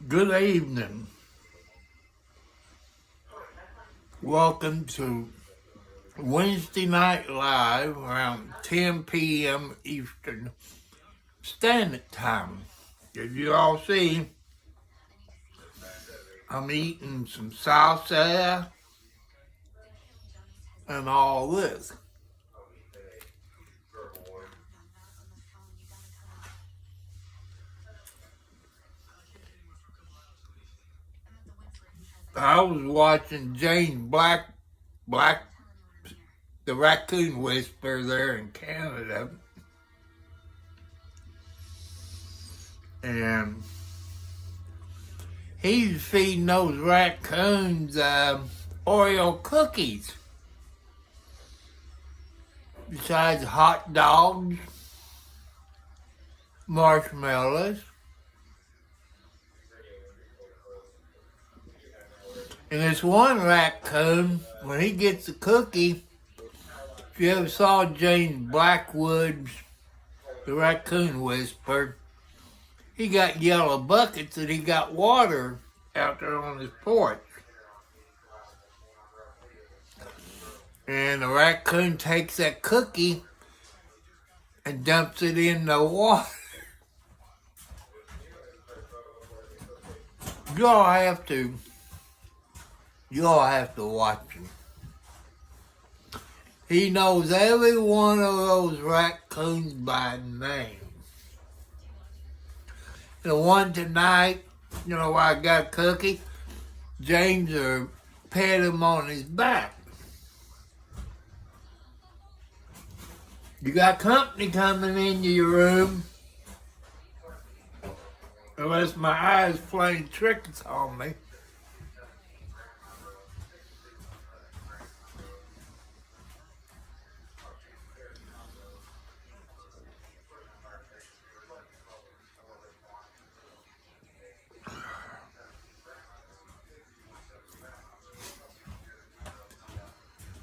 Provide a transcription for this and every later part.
Good evening. Welcome to Wednesday Night Live around 10 p.m. Eastern Standard Time. As you all see, I'm eating some salsa and all this. I was watching James Black, the Raccoon Whisperer there in Canada. And he's feeding those raccoons Oreo cookies. Besides hot dogs, marshmallows. And this one raccoon, when he gets a cookie, if you ever saw James Blackwood's The Raccoon Whisperer, he got yellow buckets and he got water out there on his porch. And the raccoon takes that cookie and dumps it in the water. Y'all have to watch him. He knows every one of those raccoons by name. The one tonight, I got a cookie, James pat him on his back. You got company coming into your room, unless my eyes playing tricks on me.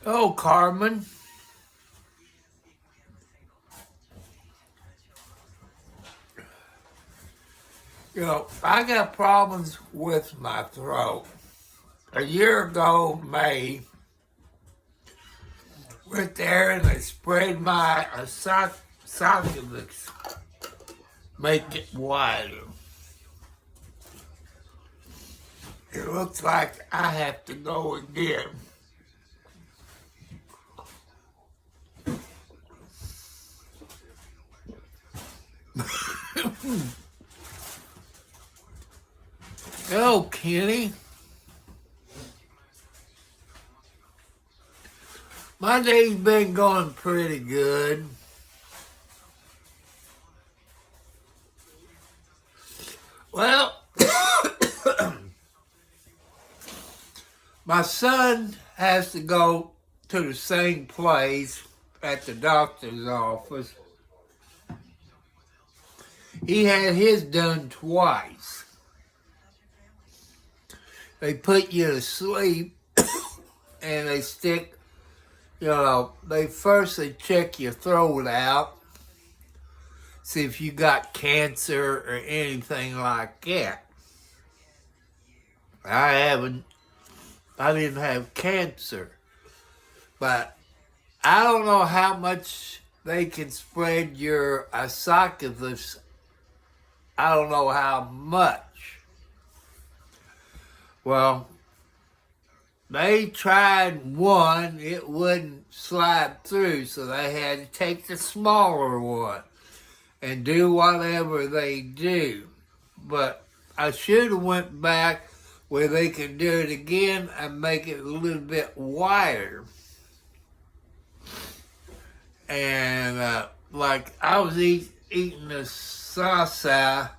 Oh, Carmen. I got problems with my throat. A year ago, May, went there and they sprayed my esophagus, make it wider. It looks like I have to go again. Hello, Kenny. My day's been going pretty good. Well, my son has to go to the same place at the doctor's office. He had his done twice. They put you to sleep and they stick, they check your throat out, see if you got cancer or anything like that. I didn't have cancer, but I don't know how much they can spread your esophagus. I don't know how much. Well, they tried one, it wouldn't slide through, so they had to take the smaller one and do whatever they do. But I should have went back where they could do it again and make it a little bit wider. And I was eating the salsa,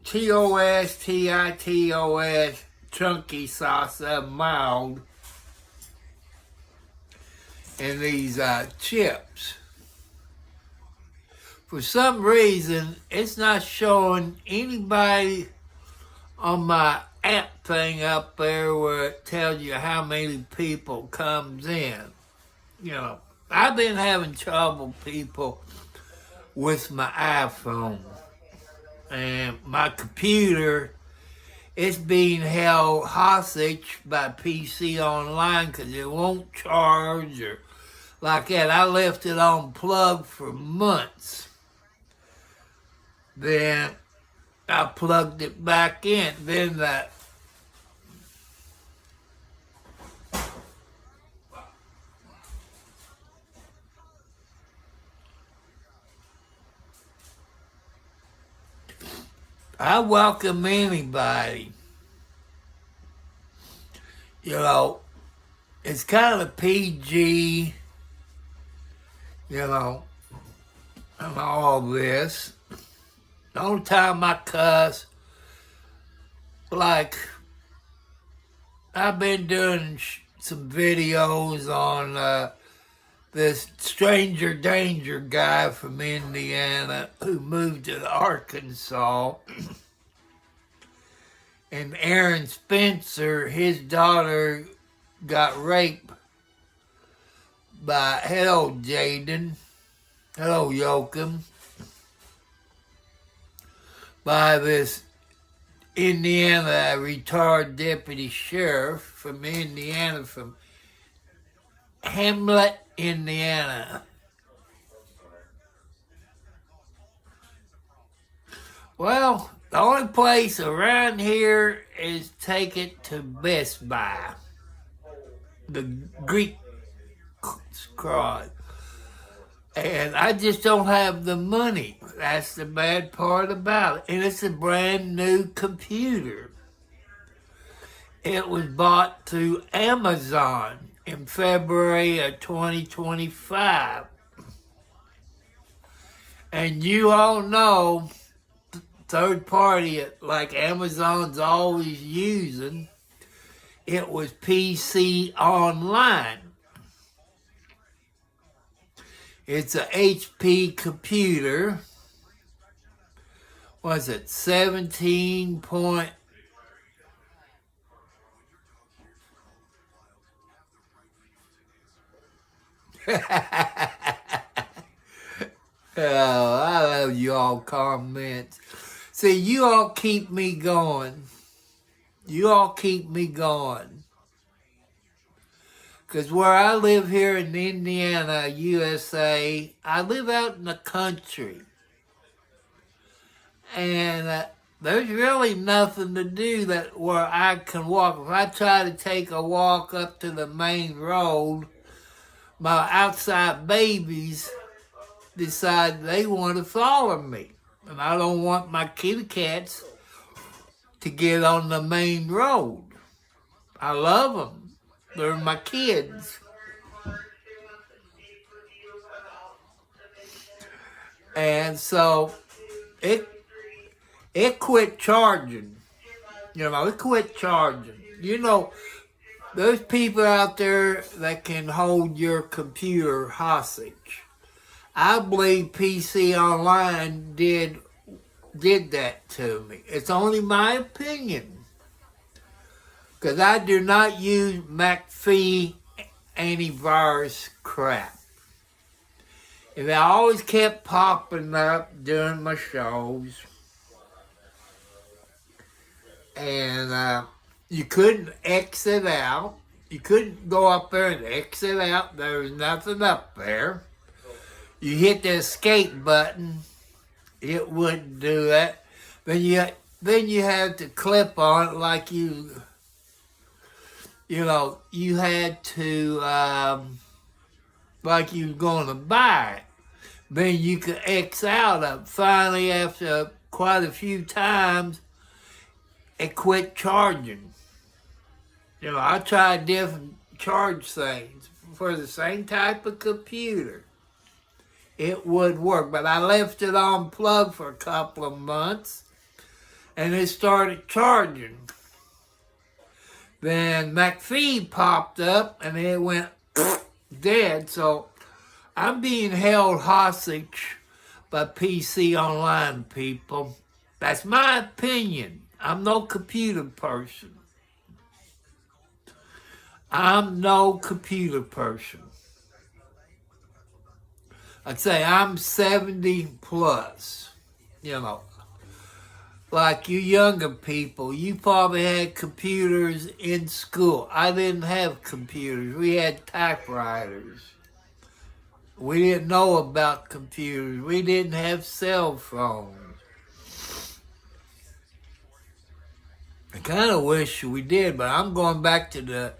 Titos, chunky salsa, mild, and these chips. For some reason, it's not showing anybody on my app thing up there where it tells you how many people comes in. I've been having trouble, people, with my iPhone. and my computer, it's being held hostage by PC Online because it won't charge or like that. I left it unplugged for months. Then I plugged it back in. Then I welcome anybody. You know, it's kind of PG, you know, and all this. The only time I cuss, like, I've been doing some videos on this stranger danger guy from Indiana who moved to Arkansas. And Aaron Spencer, his daughter, got raped by, hello Jaden, hello Yoakum, by this Indiana retired deputy sheriff from Indiana, from Hamlet, Indiana. Well, the only place around here is take it to Best Buy. The Greek squad. And I just don't have the money. That's the bad part about it. And it's a brand new computer. It was bought through Amazon in February of 2025. And you all know, third party like Amazon's always using, it was PC Online. It's a HP computer. Was it 17 point? Oh, I love you all comments. See, you all keep me going. You all keep me going. Because where I live here in Indiana, USA, I live out in the country. And there's really nothing to do that where I can walk. If I try to take a walk up to the main road, my outside babies decide they want to follow me. And I don't want my kitty cats to get on the main road. I love them. They're my kids. And so it quit charging. You know, it quit charging. You know, there's people out there that can hold your computer hostage. I believe PC Online did that to me. It's only my opinion. Because I do not use McAfee antivirus crap. It always kept popping up during my shows. And you couldn't exit out. You couldn't go up there and exit out. There was nothing up there. You hit the escape button, it wouldn't do that. Then you had to clip on it like you had to, like you were going to buy it. Then you could X out of it. Finally, after quite a few times, it quit charging. You know, I tried different charge things for the same type of computer. It would work, but I left it unplugged for a couple of months, and it started charging. Then McAfee popped up, and it went dead. So I'm being held hostage by PC Online people. That's my opinion. I'm no computer person. I'm no computer person. I'd say I'm 70 plus, you know. like you younger people, you probably had computers in school. I didn't have computers. We had typewriters. We didn't know about computers. We didn't have cell phones. I kind of wish we did, but I'm going back to the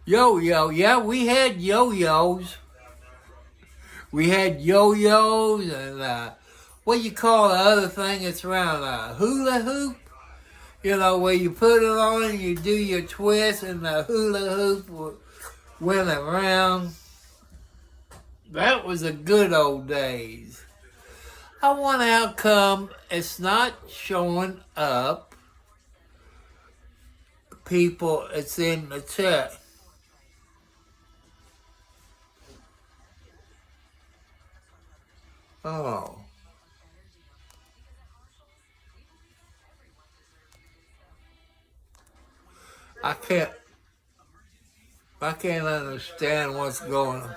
yo-yo. Yeah, we had yo-yos. We had yo-yos and what you call the other thing that's around, hula hoop? You know, where you put it on and you do your twist and the hula hoop went around. That was the good old days. I wonder how come it's not showing up. People, it's in the chat. Oh. I can't understand what's going on.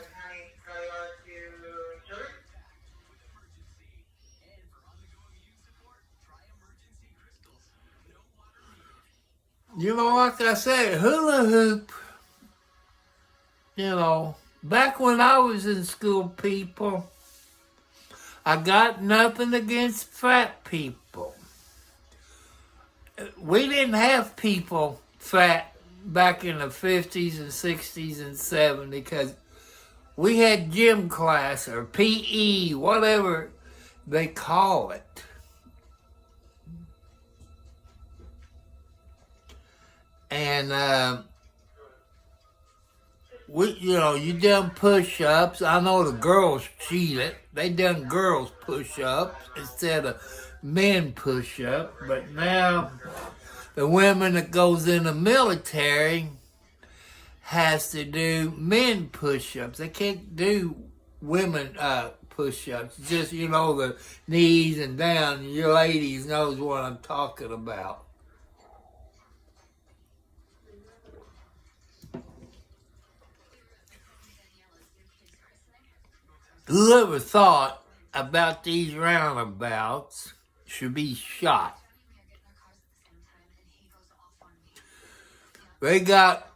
You know, like I said, hula hoop, you know, back when I was in school, people, I got nothing against fat people. We didn't have people fat back in the 50s and 60s and 70s because we had gym class or PE, whatever they call it. And you done push-ups. I know the girls cheated. They done girls push-ups instead of men push-ups. But now the women that goes in the military has to do men push-ups. They can't do women push-ups. Just, the knees and down. You ladies knows what I'm talking about. Whoever thought about these roundabouts should be shot. They got,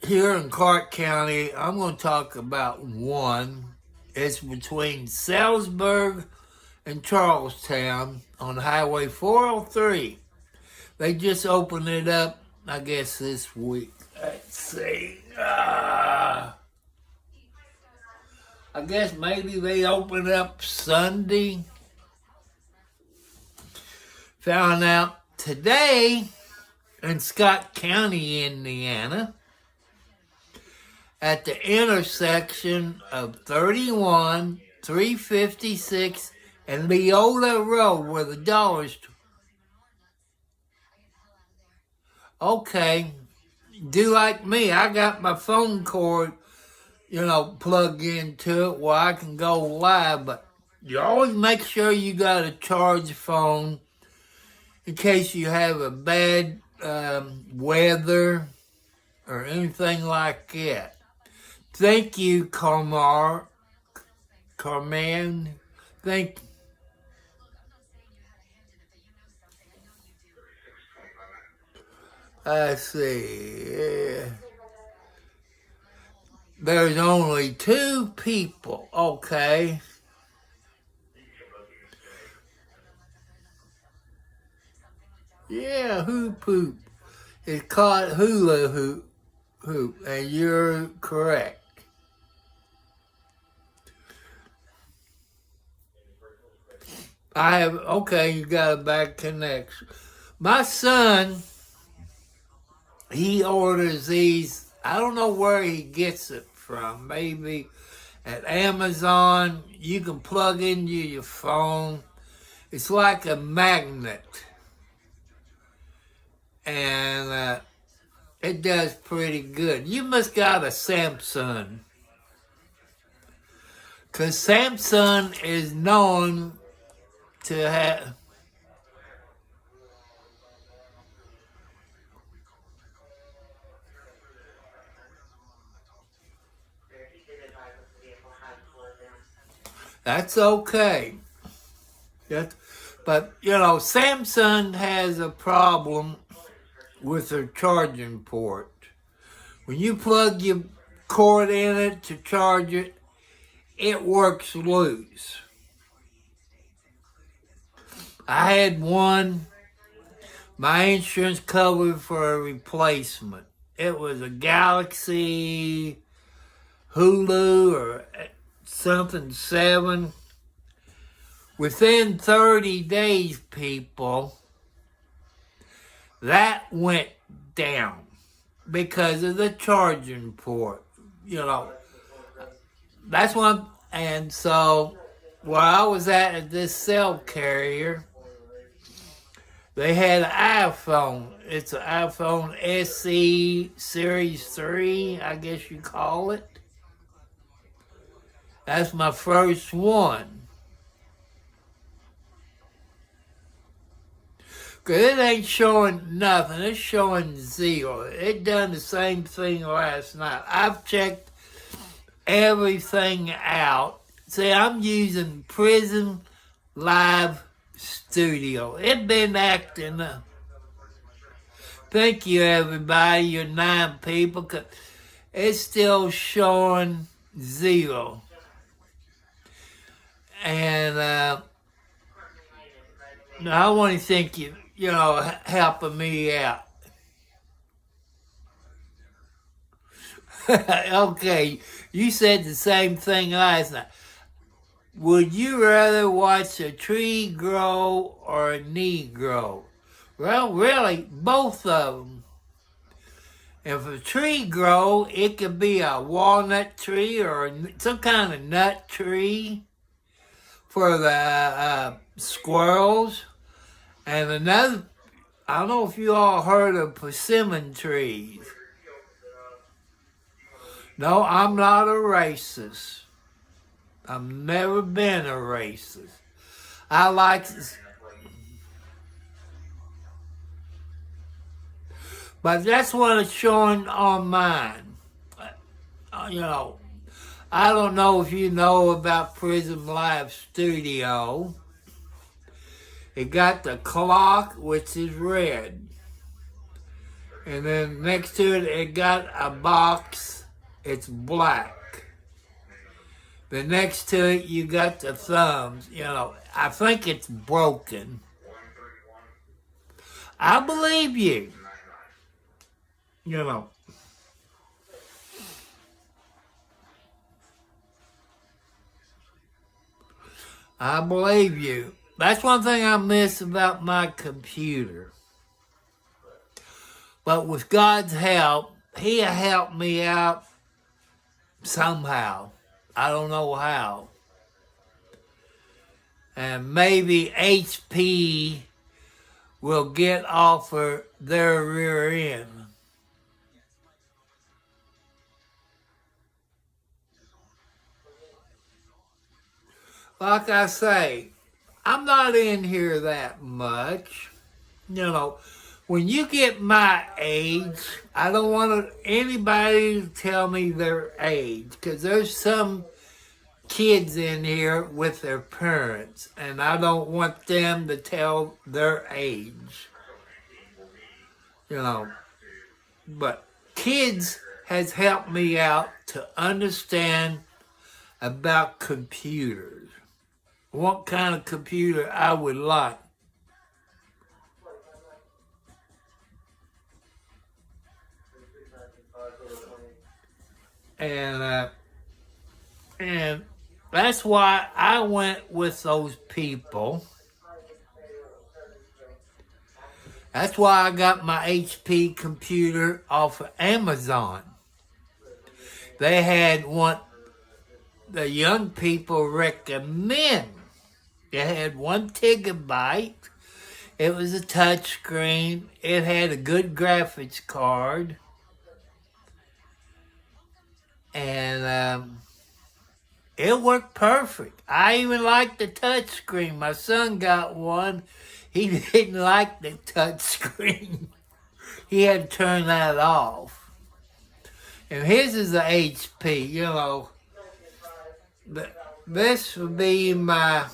here in Clark County, I'm going to talk about one. It's between Salisbury and Charlestown on Highway 403. They just opened it up, I guess, this week. Let's see. I guess maybe they opened up Sunday. Found out today in Scott County, Indiana, at the intersection of 31, 356, and Leola Road, where the dollar store. Okay, do like me. I got my phone cord, plug into it where I can go live, but you always make sure you got a charged phone in case you have a bad weather or anything like that. Thank you, Carman. Thank you. I see. There's only 2 people. Okay. Yeah, hoop hoop. It's called hula hoop, and you're correct. You got a bad connection. My son, he orders these. I don't know where he gets it from. Maybe at Amazon. You can plug into your phone. It's like a magnet. And it does pretty good. You must got a Samsung. Because Samsung is known to have... That's okay. But, Samsung has a problem with their charging port. When you plug your cord in it to charge it, it works loose. I had one, my insurance covered for a replacement. It was a Galaxy Hulu or something 7. Within 30 days, people, that went down because of the charging port. That's one. And so, where I was at this cell carrier, they had an iPhone. It's an iPhone SE Series 3, I guess you call it. That's my first one. Because it ain't showing nothing. It's showing 0. It done the same thing last night. I've checked everything out. See, I'm using Prism Live Studio. It been acting up. Thank you, everybody. You're 9 people. 'Cause it's still showing 0. And I want to thank you, helping me out. Okay, you said the same thing last night. Would you rather watch a tree grow or a knee grow? Well, really, both of them. If a tree grow, it could be a walnut tree or some kind of nut tree for the squirrels. And another, I don't know if you all heard of persimmon trees. No, I'm not a racist. I've never been a racist. I like, but that's what it's showing on mine. I don't know if you know about Prism Live Studio. It got the clock, which is red. And then next to it, it got a box. It's black. The next to it, you got the thumbs. I think it's broken. I believe you. I believe you. That's one thing I miss about my computer. But with God's help, He'll help me out somehow. I don't know how. And maybe HP will get off of their rear end. Like I say, I'm not in here that much. When you get my age, I don't want anybody to tell me their age, because there's some kids in here with their parents, and I don't want them to tell their age. But kids has helped me out to understand about computers. What kind of computer I would like. And that's why I went with those people. That's why I got my HP computer off of Amazon. They had what the young people recommend. They had 1 gigabyte. It was a touch screen. It had a good graphics card. And it worked perfect. I even liked the touch screen. My son got one. He didn't like the touch screen. He had to turn that off. And his is a HP, This would be my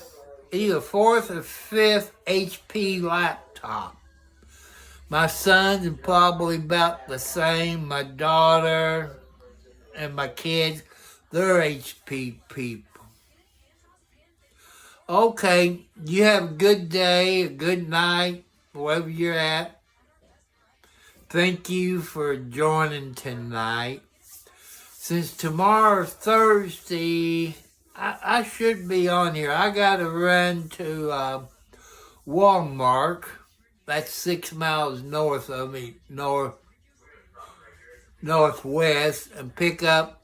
either fourth or fifth HP laptop. My sons are probably about the same. My daughter and my kids, they're HP people. Okay, you have a good day, a good night, wherever you're at. Thank you for joining tonight. Since tomorrow's Thursday, I should be on here. I got to run to Walmart. That's 6 miles north of me, northwest, and pick up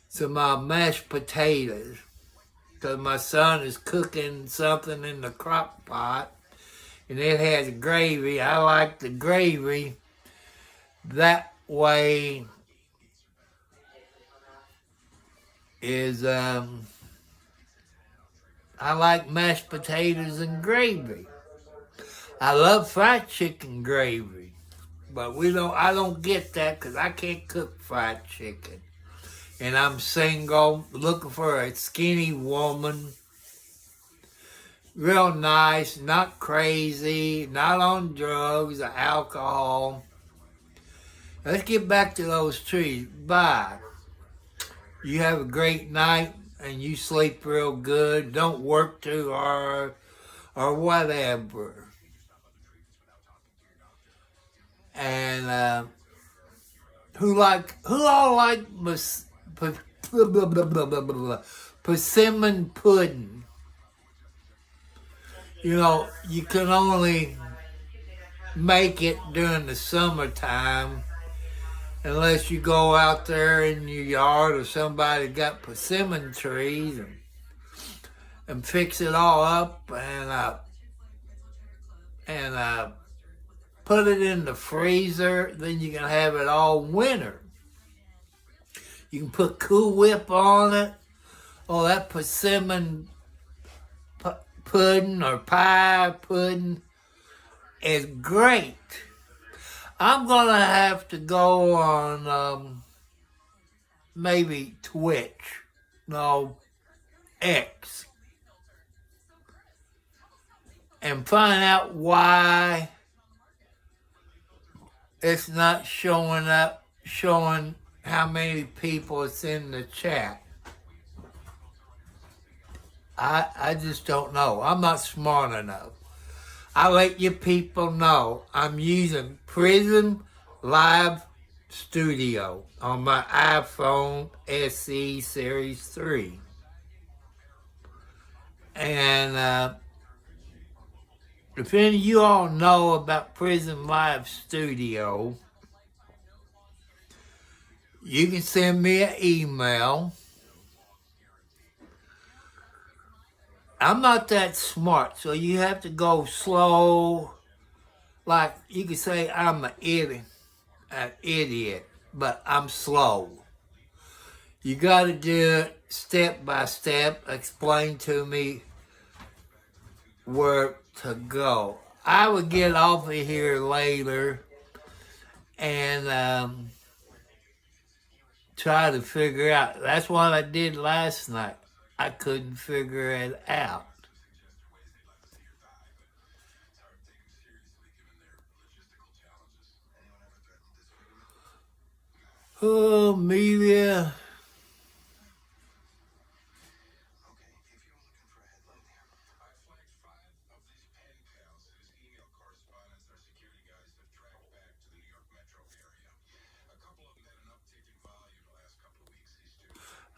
some mashed potatoes. Because my son is cooking something in the crock pot, and it has gravy. I like the gravy. That way is, I like mashed potatoes and gravy. I love fried chicken gravy, but I don't get that because I can't cook fried chicken. And I'm single, looking for a skinny woman, real nice, not crazy, not on drugs or alcohol. Let's get back to those trees. Bye. You have a great night and you sleep real good. Don't work too hard or whatever. And who all like persimmon pudding? You know, you can only make it during the summertime unless you go out there in your yard or somebody got persimmon trees and fix it all up and put it in the freezer. Then you can have it all winter. You can put Cool Whip on it. Oh, that persimmon pudding or pie pudding is great. I'm going to have to go on maybe Twitch. No, X. And find out why it's not showing how many people it's in the chat. I just don't know. I'm not smart enough. I'll let you people know I'm using Prism Live Studio on my iPhone SE Series 3. And if any of you all know about Prism Live Studio, you can send me an email. I'm not that smart, so you have to go slow. Like, you could say I'm an idiot, but I'm slow. You got to do it step by step, explain to me where to go. I would get off of here later and try to figure out. That's what I did last night. I couldn't figure it out. Oh, Amelia.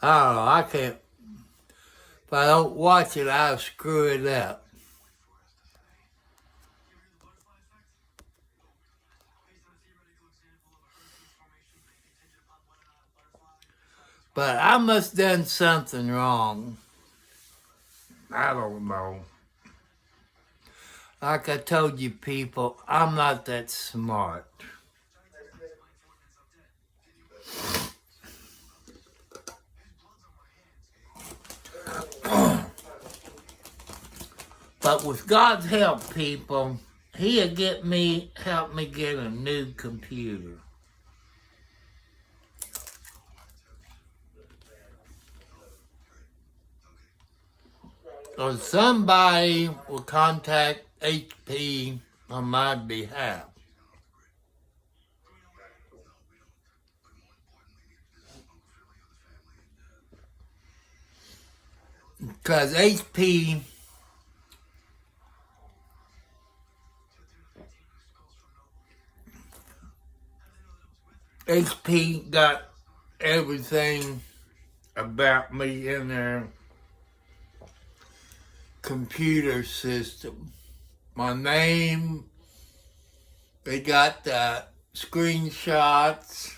I don't know, I can't. If I don't watch it, I'll screw it up. But I must have done something wrong. I don't know. Like I told you people, I'm not that smart. But with God's help, people, He'll help me get a new computer. or somebody will contact HP on my behalf. Because HP got everything about me in their computer system. My name, they got the screenshots.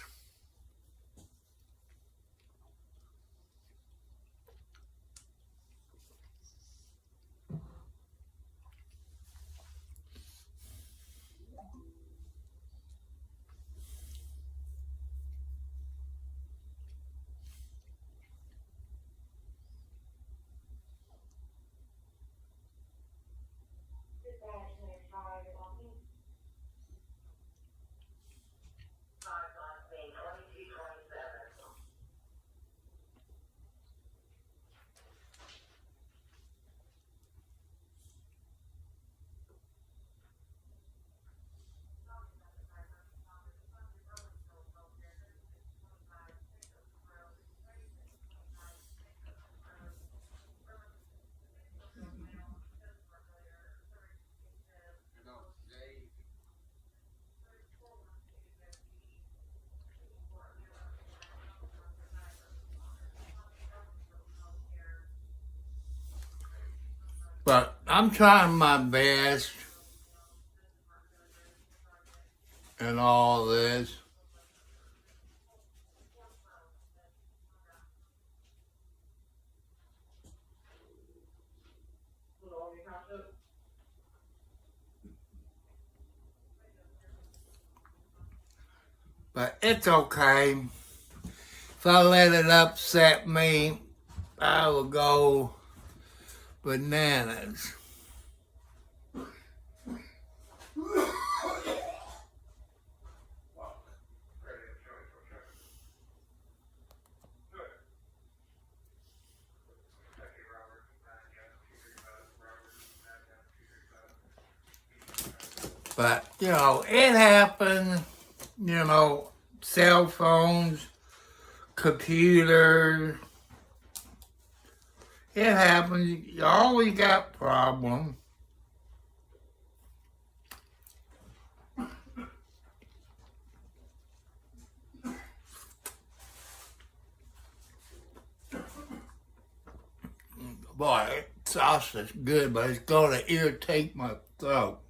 But I'm trying my best in all this. But it's okay. If I let it upset me, I will go bananas. But, it happened, cell phones, computers. It happens. You always got problems. Boy, sauce is good, but it's going to irritate my throat.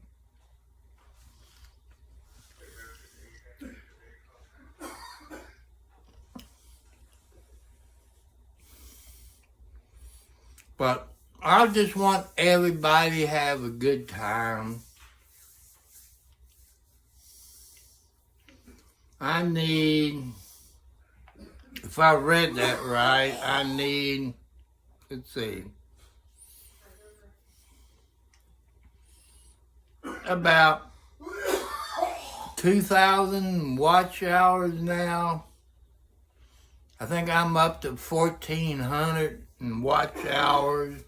But I just want everybody to have a good time. If I read that right, let's see, about 2,000 watch hours now. I think I'm up to 1,400 watch hours.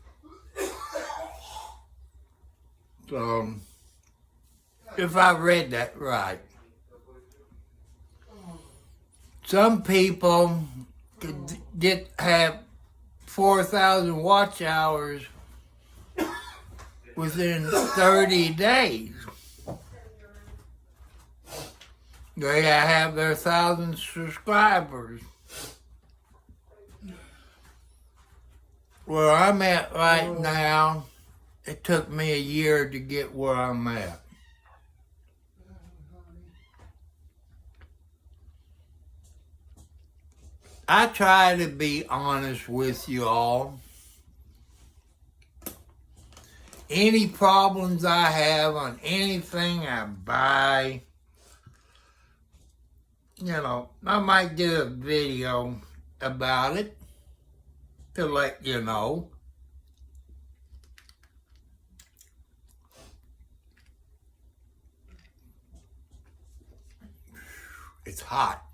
So, if I read that right. Some people could have 4,000 watch hours within 30 days. They have their 1,000 subscribers. Where I'm at right now, it took me a year to get where I'm at. I try to be honest with you all. Any problems I have on anything I buy, I might do a video about it to let you know. It's hot.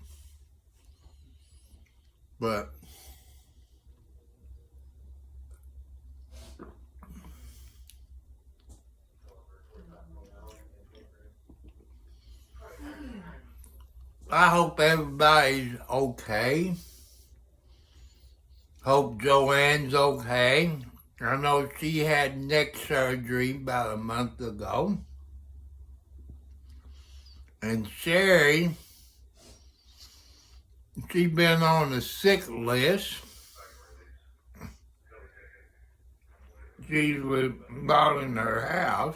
But I hope everybody's okay. Hope Joanne's okay. I know she had neck surgery about a month ago. And Sherry, she's been on the sick list. She's remodeling her house.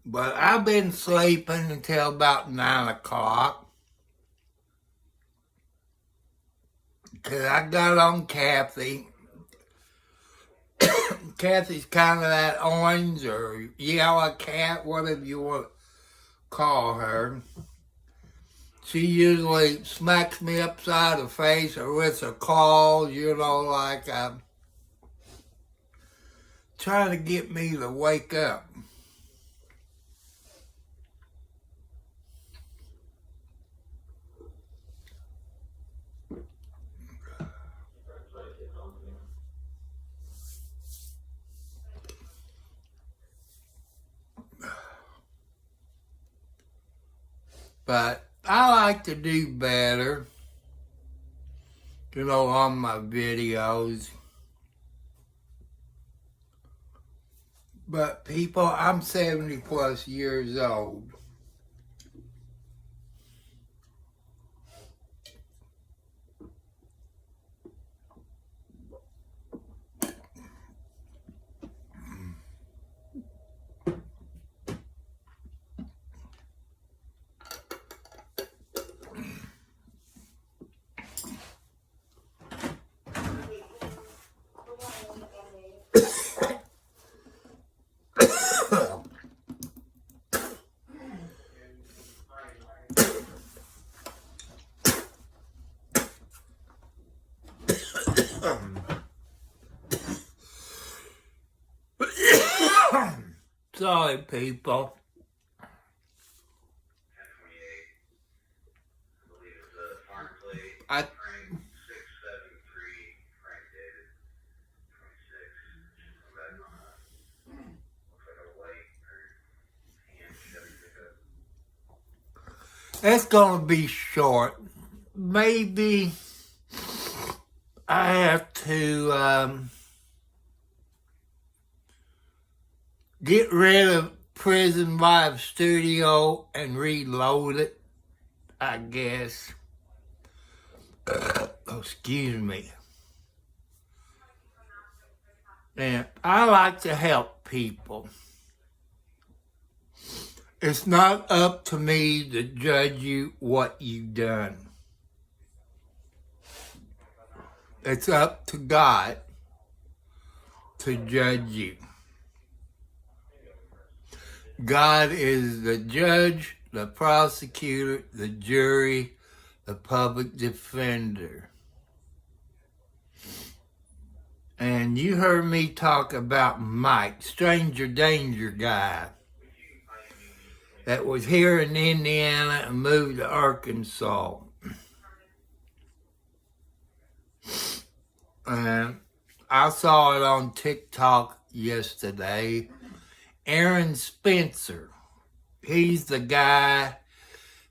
But I've been sleeping until about 9 o'clock. Because I got on Kathy. Kathy's kind of that orange or yellow cat, whatever you want to call her. She usually smacks me upside the face or with her claws, like trying to get me to wake up. But I like to do better, on my videos. But people, I'm 70 plus years old. Sorry, people. I It's gonna be short. Maybe I have to get rid of Prison Vibe Studio and reload it, I guess. Excuse me. And I like to help people. It's not up to me to judge you what you've done. It's up to God to judge you. God is the judge, the prosecutor, the jury, the public defender. And you heard me talk about Mike, stranger danger guy, that was here in Indiana and moved to Arkansas. And I saw it on TikTok yesterday. Aaron Spencer, he's the guy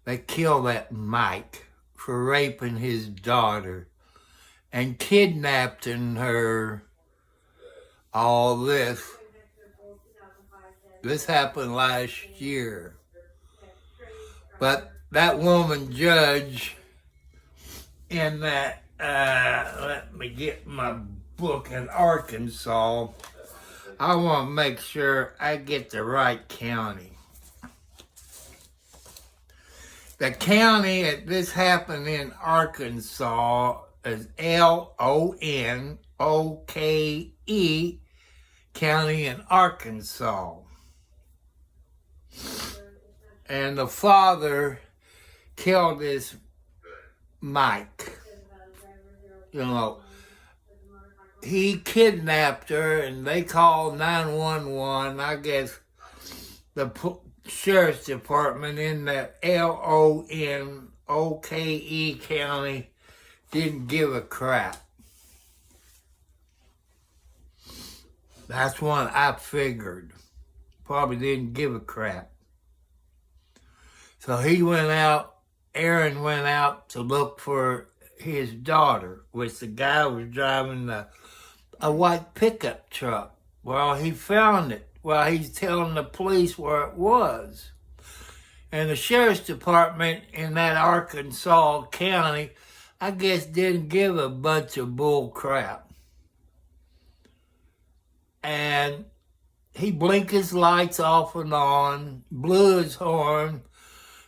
that killed that Mike for raping his daughter and kidnapping her. All this happened last year. But that woman judge in that, let me get my book, in Arkansas. I want to make sure I get the right county. The county that this happened in Arkansas is Lonoke County in Arkansas. And the father killed his Mike. he kidnapped her, and they called 911. I guess the sheriff's department in the Lonoke County didn't give a crap. That's what I figured. Probably didn't give a crap. So he went out, Aaron went out to look for his daughter, which the guy was driving a white pickup truck. Well, he found it. Well, he's telling the police where it was. And the sheriff's department in that Arkansas County, I guess, didn't give a bunch of bull crap. And he blinked his lights off and on, blew his horn.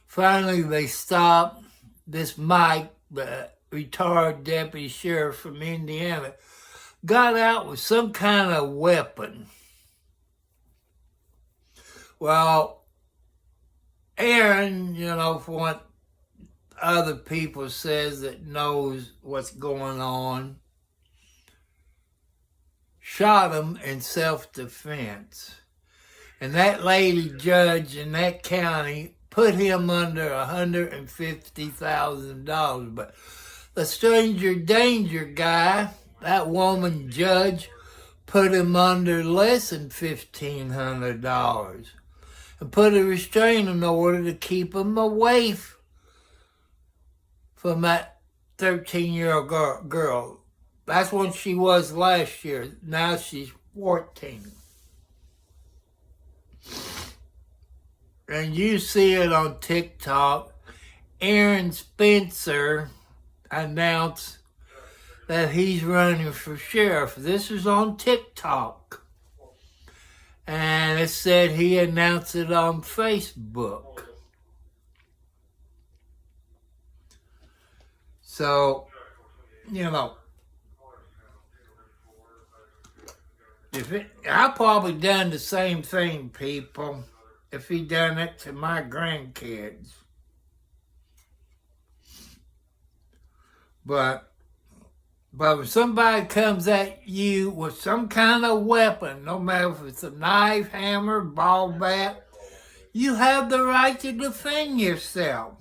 Finally, they stopped. This Mike, the retired deputy sheriff from Indiana, got out with some kind of weapon. Well, Aaron, for what other people says that knows what's going on, shot him in self-defense. And that lady judge in that county put him under $150,000. But the stranger danger guy, that woman judge, put him under less than $1,500 and put a restraining order to keep him away from that 13-year-old girl. That's what she was last year. Now she's 14. And you see it on TikTok. Aaron Spencer announced that he's running for sheriff. This is on TikTok. And it said he announced it on Facebook. So, I probably done the same thing, people, if he done it to my grandkids. But when somebody comes at you with some kind of weapon, no matter if it's a knife, hammer, ball bat, you have the right to defend yourself.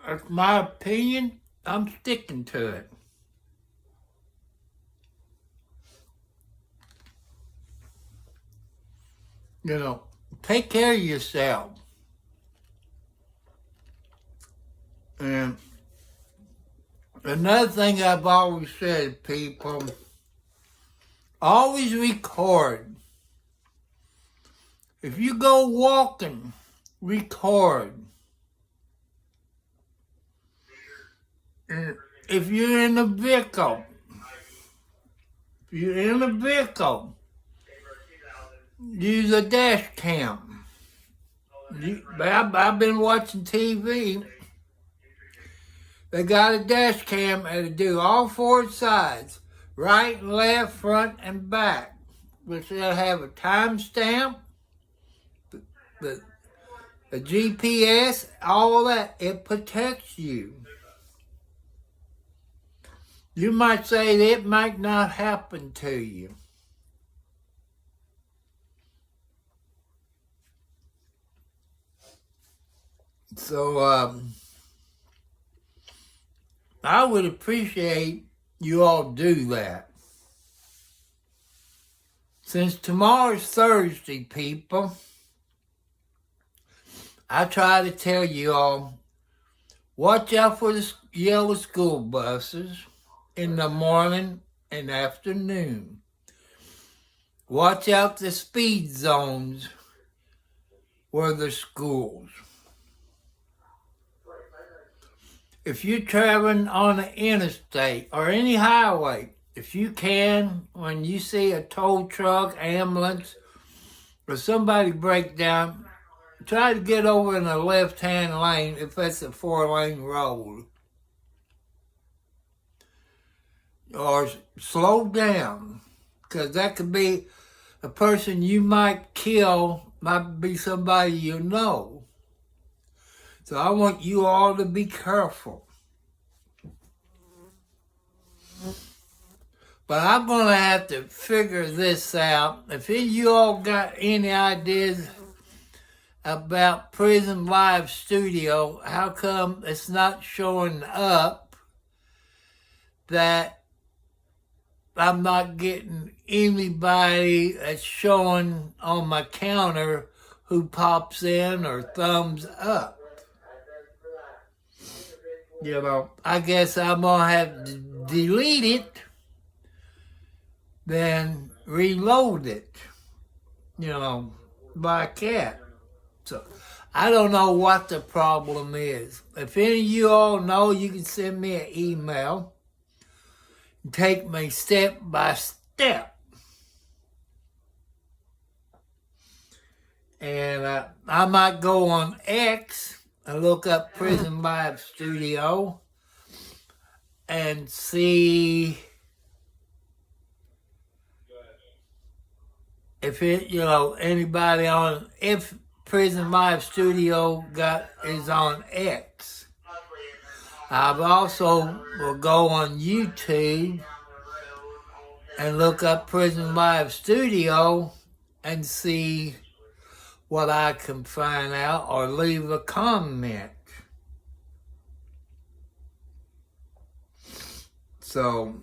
That's my opinion. I'm sticking to it. Take care of yourself. And another thing I've always said, people, always record. If you go walking, record. And if you're in a vehicle, use a dash cam. I've been watching TV. They got a dash cam that'll do all four sides, right and left, front and back, which they'll have a timestamp, the GPS, all that. It protects you. You might say that it might not happen to you. So, I would appreciate you all do that. Since tomorrow's Thursday, people, I try to tell you all, watch out for the yellow school buses in the morning and afternoon. Watch out the speed zones where there's schools. If you're traveling on an interstate or any highway, if you can, when you see a tow truck, ambulance, or somebody break down, try to get over in the left-hand lane if that's a 4-lane road. Or slow down, because that could be a person you might kill, might be somebody you know. So I want you all to be careful. But I'm going to have to figure this out. If any of you all got any ideas about Prison Live Studio, how come it's not showing up that I'm not getting anybody that's showing on my counter who pops in or thumbs up? You know, I guess I'm going to have to delete it, then reload it, you know, by cat. So I don't know what the problem is. If any of you all know, you can send me an email and take me step by step. And I might go on X and look up Prison Live Studio and see if it, you know, anybody on, if Prison Live Studio is on X. I've also will go on YouTube and look up Prison Live Studio and see what I can find out or leave a comment. So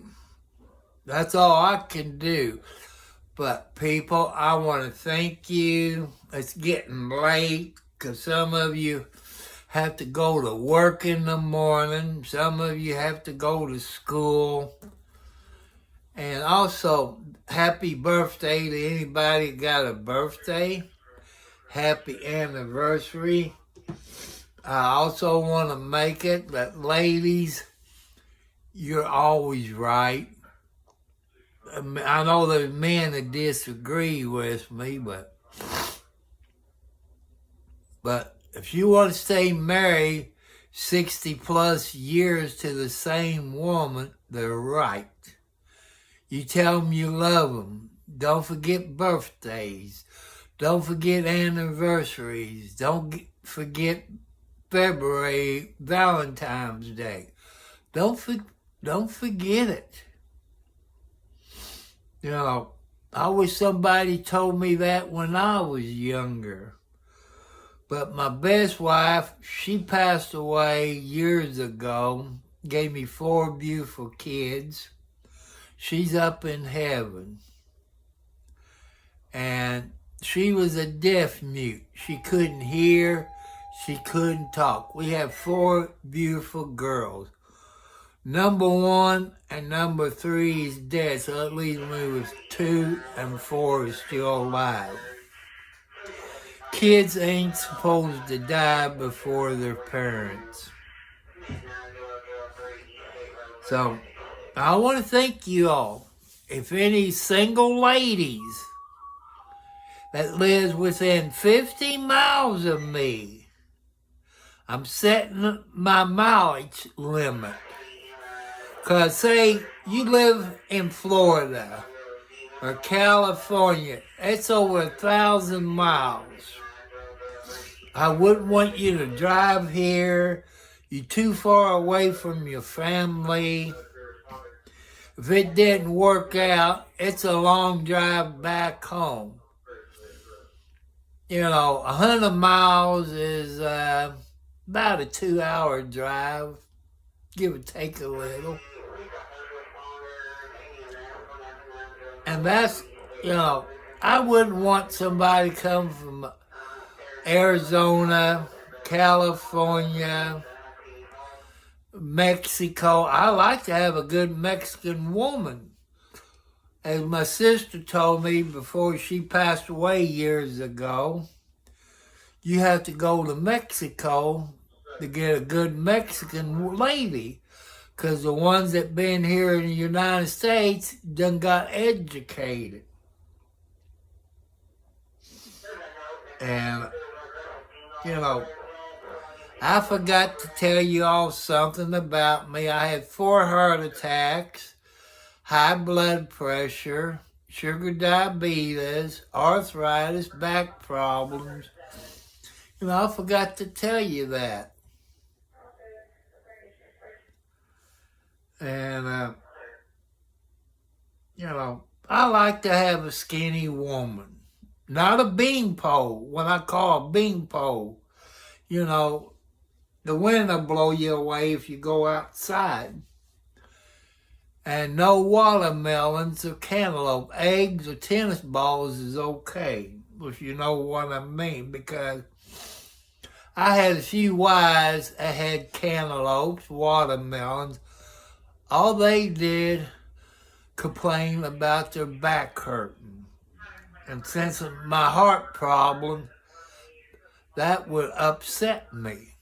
that's all I can do. But people, I want to thank you. It's getting late because some of you have to go to work in the morning. Some of you have to go to school. And also, happy birthday to anybody that got a birthday. Happy anniversary. I also want to make it that, ladies, you're always right. I know there's men that disagree with me, but if you want to stay married 60 plus years to the same woman, they're right. You tell them you love them. Don't forget birthdays. Don't forget anniversaries. Don't forget February, Valentine's Day. Don't forget it. You know, I wish somebody told me that when I was younger. But my best wife, she passed away years ago, gave me 4 beautiful kids. She's up in heaven. And she was a deaf mute. She couldn't hear, she couldn't talk. We have 4 beautiful girls. Number 1 and number 3 is dead, so that leaves me with 2 and 4 is still alive. Kids ain't supposed to die before their parents. So, I want to thank you all. If any single ladies that lives within 50 miles of me, I'm setting my mileage limit. Because say you live in Florida or California, it's over 1,000 miles. I wouldn't want you to drive here. You're too far away from your family. If it didn't work out, it's a long drive back home. You know, 100 miles is about a 2-hour drive, give or take a little. And that's, you know, I wouldn't want somebody come from Arizona, California, Mexico. I like to have a good Mexican woman. As my sister told me before she passed away years ago, you have to go to Mexico to get a good Mexican lady. Because the ones that been here in the United States done got educated. And, you know, I forgot to tell you all something about me. I had 4 heart attacks, high blood pressure, sugar diabetes, arthritis, back problems. You know, I forgot to tell you that. And I like to have a skinny woman. Not a beanpole. What I call a beanpole. The wind will blow you away if you go outside. And no watermelons or cantaloupe. Eggs or tennis balls is okay, if you know what I mean, because I had a few wives that had cantaloupes, watermelons. All they did complain about their back hurting. And since of my heart problem, that would upset me.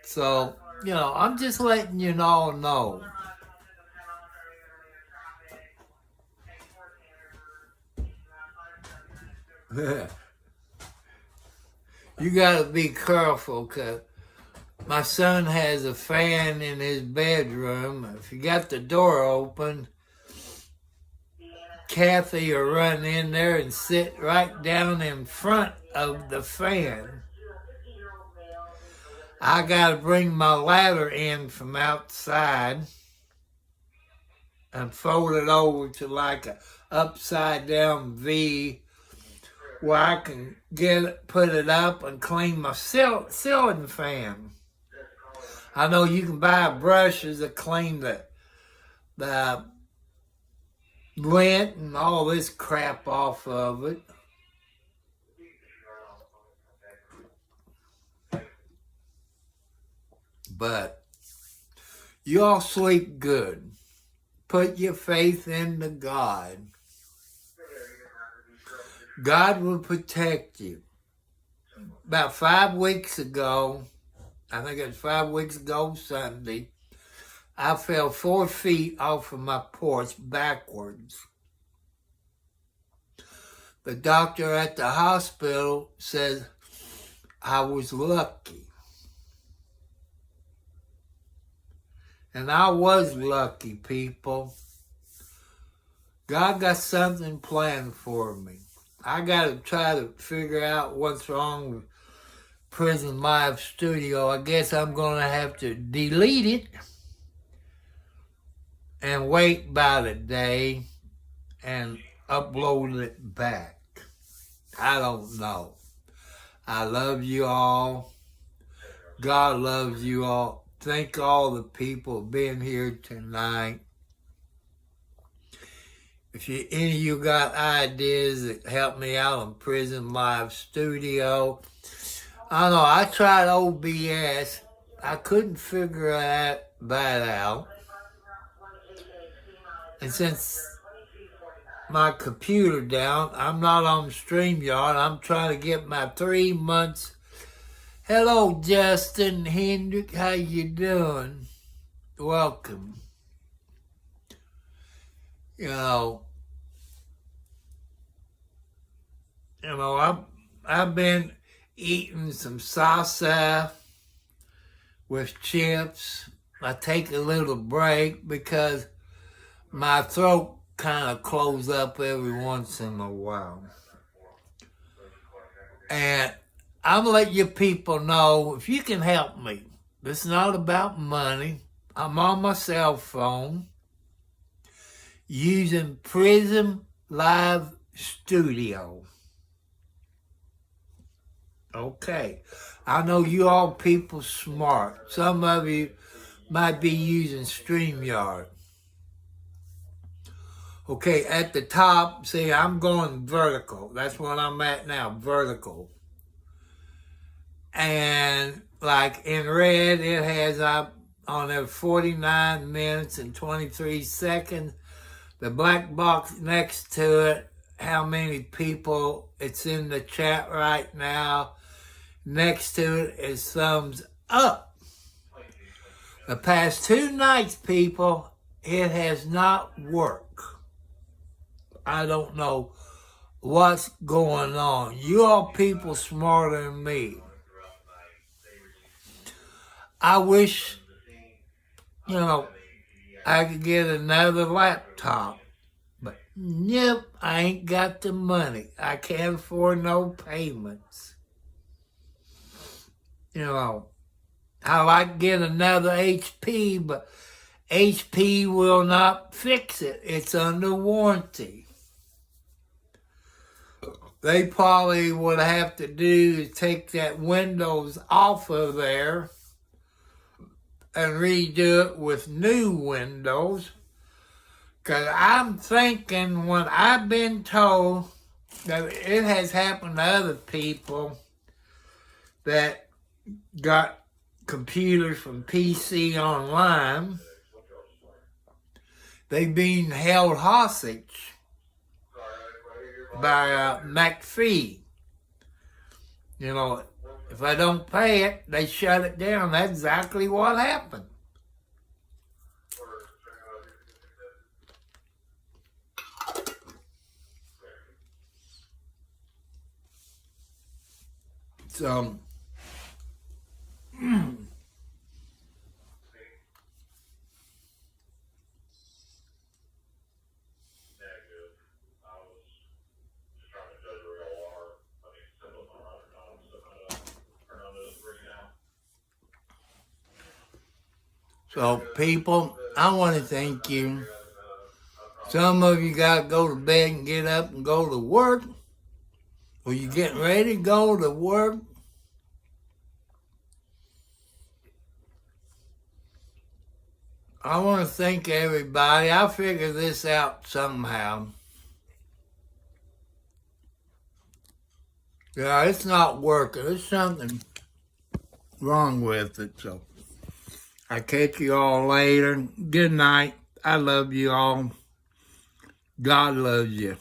So, I'm just letting you all know. You gotta be careful, because my son has a fan in his bedroom. If you got the door open, Kathy will run in there and sit right down in front of the fan. I gotta bring my ladder in from outside and fold it over to like a upside down V, where I can put it up and clean my ceiling fan. I know you can buy brushes that clean the lint and all this crap off of it. But you all sleep good. Put your faith into God. God will protect you. About 5 weeks ago, I think it was 5 weeks ago Sunday, I fell 4 feet off of my porch backwards. The doctor at the hospital said I was lucky. And I was lucky, people. God got something planned for me. I got to try to figure out what's wrong with Prison Live Studio. I guess I'm going to have to delete it and wait about a day and upload it back. I don't know. I love you all. God loves you all. Thank all the people being here tonight. If any of you got ideas that help me out on Prison Live Studio, I don't know, I tried OBS. I couldn't figure that out. And since my computer down, I'm not on StreamYard. I'm trying to get my 3 months. Hello, Justin Hendrick. How you doing? Welcome. I've been eating some salsa with chips. I take a little break because my throat kind of closes up every once in a while. And I'm going to let you people know, if you can help me, it's not about money. I'm on my cell phone using Prison Live Studio. Okay. I know you all people smart. Some of you might be using StreamYard. Okay, at the top, see, I'm going vertical. That's what I'm at now, vertical. And like in red, it has up on there 49 minutes and 23 seconds. The black box next to it, how many people it's in the chat right now. Next to it is thumbs up. The past 2 nights, people, it has not worked. I don't know what's going on. You all people smarter than me. I wish, I could get another laptop. But nope, I ain't got the money. I can't afford no payments. I like to get another HP, but HP will not fix it. It's under warranty. They probably would have to do is take that Windows off of there and redo it with new Windows. Because I'm thinking, when I've been told that it has happened to other people that got computers from PC Online, they've been held hostage by McAfee. You know, if I don't pay it, they shut it down. That's exactly what happened. So, people, I want to thank you. Some of you got to go to bed and get up and go to work. Or you getting ready to go to work. I want to thank everybody. I'll figure this out somehow. Yeah, it's not working. There's something wrong with it. So I'll catch you all later. Good night. I love you all. God loves you.